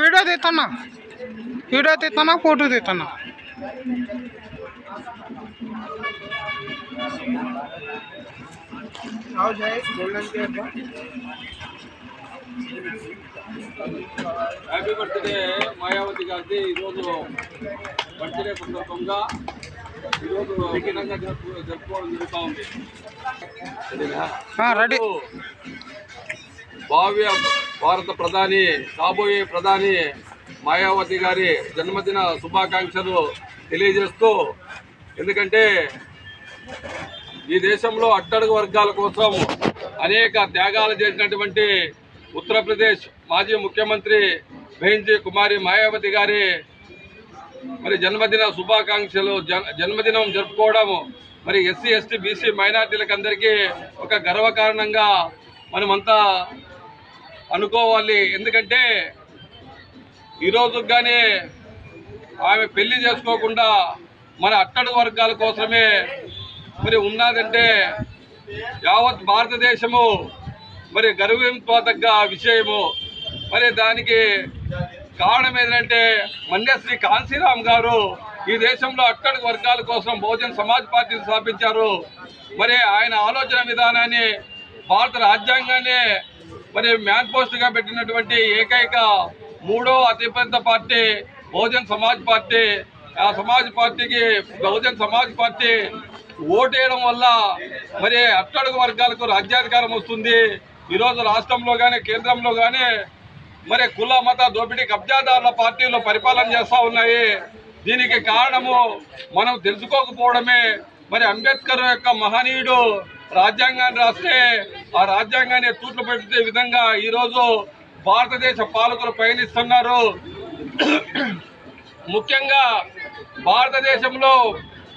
Video देता photo देता happy birthday Mayawati గారిది ఈరోజు బర్త్డే సందర్భంగా ఈరోజు ఘనంగా జరుపుకోవడం జరుగుతూ ఉంది. భావ్య భారత ప్రధాని కాబోయే ప్రధాని మాయావతి గారి జన్మదిన శుభాకాంక్షలు తెలియజేస్తూ, ఎందుకంటే ఈ దేశంలో అట్టడుగు వర్గాల కోసం అనేక త్యాగాలు చేసినటువంటి ఉత్తరప్రదేశ్ మాజీ ముఖ్యమంత్రి బెంజీ కుమారి మాయావతి గారి మరి జన్మదిన శుభాకాంక్షలు జన్మదినం జరుపుకోవడం మరి ఎస్సీ ఎస్టీ బీసీ మైనార్టీలకు అందరికీ ఒక గర్వకారణంగా మనమంతా అనుకోవాలి. ఎందుకంటే ఈరోజు కానీ ఆమె పెళ్లి చేసుకోకుండా మన అట్టడుగు వర్గాల కోసమే మరి ఉన్నదంటే యావత్ భారతదేశము మరి గర్వింపదగ్గ విషయము. మరి దానికి కారణం ఏంటంటే మన్యశ్రీ కాంశీరామ్ గారు ఈ దేశంలో అట్టడుగు వర్గాల కోసం బహుజన్ సమాజ్ పార్టీని స్థాపించారు. మరి ఆయన ఆలోచన విధానాన్ని భారత రాజ్యాంగాన్ని మరి మేనిఫెస్టోగా పెట్టినటువంటి ఏకైక మూడో అతిపెద్ద పార్టీ బహుజన్ సమాజ్ పార్టీ. ఆ సమాజ్ పార్టీకి బహుజన్ సమాజ్ పార్టీ ఓటేయడం వల్ల మరి అట్టడుగు వర్గాలకు రాజ్యాధికారం వస్తుంది. ఈరోజు రాష్ట్రంలో కానీ కేంద్రంలో కానీ మరి కుల మత దోపిడీ కబ్జాదారుల పార్టీలు పరిపాలన చేస్తూ ఉన్నాయి. దీనికి కారణము మనం తెలుసుకోకపోవడమే. మరి అంబేద్కర్ యొక్క మహనీయుడు రాజ్యాంగాన్ని రాస్తే ఆ రాజ్యాంగాన్ని తూట్లు పెట్టే విధంగా ఈరోజు భారతదేశ పాలకులు పయనిస్తున్నారు. ముఖ్యంగా భారతదేశంలో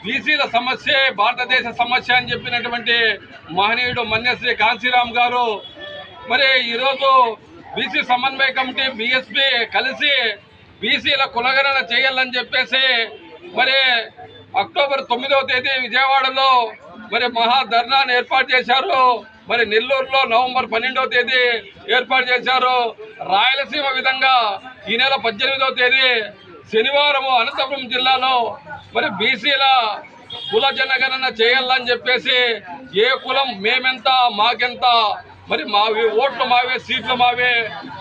బీసీల సమస్య భారతదేశ సమస్య అని చెప్పినటువంటి మహనీయుడు మన్యశ్రీ కాంశీరామ్ గారు మరి ఈరోజు బీసీ సమన్వయ కమిటీ బీఎస్పీ కలిసి బీసీల కులగణన చేయాలని చెప్పేసి మరి అక్టోబర్ 9వ తేదీ విజయవాడలో మరి మహాధర్నాను ఏర్పాటు చేశారు. మరి నెల్లూరులో నవంబర్ 12వ తేదీ ఏర్పాటు చేశారు. రాయలసీమ విధంగా ఈ నెల 18వ తేదీ శనివారం అనంతపురం జిల్లాలో మరి బీసీల కుల జనగణన చేయాలని చెప్పేసి ఏ కులం మేమెంత మాకెంత మరి మావి ఓట్లు మావే సీట్లు మావే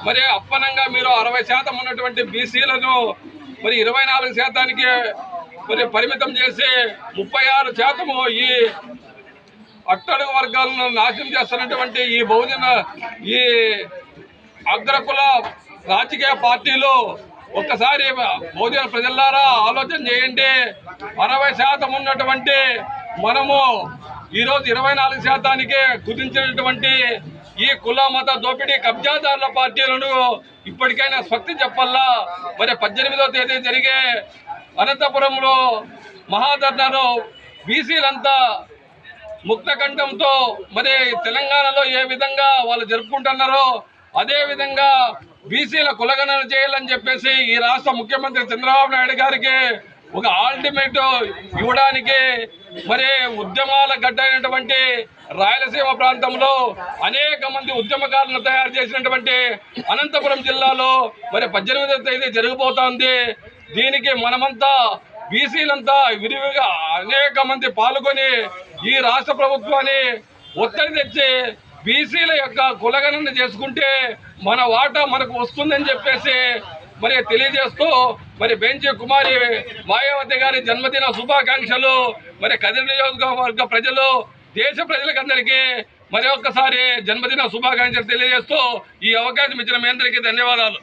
మరి అప్పనంగా మీరు 60% ఉన్నటువంటి బీసీలను మరి 24% మరి పరిమితం చేసి 36% ఈ అట్టడుగు వర్గాలను నాశనం చేస్తున్నటువంటి ఈ బహుజన ఈ అగ్రకుల రాజకీయ పార్టీలు ఒక్కసారి బహుజన ప్రజలారా ఆలోచన చేయండి. 60% ఉన్నటువంటి మనము ఈరోజు 24%కే కుదించినటువంటి ఈ కుల మత దోపిడీ కబ్జాదారుల పార్టీలను ఇప్పటికైనా స్వస్తి చెప్పాలా. మరి 18వ తేదీ జరిగే అనంతపురంలో మహాధర్నాలో బీసీలంతా ముక్తకంఠంతో మరి తెలంగాణలో ఏ విధంగా వాళ్ళు జరుపుకుంటున్నారో అదే విధంగా బీసీల కులగణన చేయాలని చెప్పేసి ఈ రాష్ట్ర ముఖ్యమంత్రి చంద్రబాబు నాయుడు గారికి ఒక అల్టిమేట్ ఇవ్వడానికి మరి ఉద్యమాల గడ్డైనటువంటి రాయలసీమ ప్రాంతంలో అనేక మంది ఉద్యమకారులను తయారు చేసినటువంటి అనంతపురం జిల్లాలో మరి 18వ తేదీ జరిగిపోతుంది. దీనికి మనమంతా బీసీలంతా విరివిగా అనేక మంది పాల్గొని ఈ రాష్ట్ర ప్రభుత్వాన్ని ఒత్తిడి తెచ్చి బీసీల యొక్క కులగణన చేసుకుంటే మన వాటా మనకు వస్తుందని చెప్పేసి మరి తెలియజేస్తూ మరి బెంజీ కుమారి మాయావతి గారి జన్మదిన శుభాకాంక్షలు మరి కదిరి నియోజకవర్గ ప్రజలు దేశ ప్రజలకందరికీ మరి ఒక్కసారి జన్మదిన శుభాకాంక్షలు తెలియజేస్తూ ఈ అవకాశం ఇచ్చిన మీ అందరికీ ధన్యవాదాలు.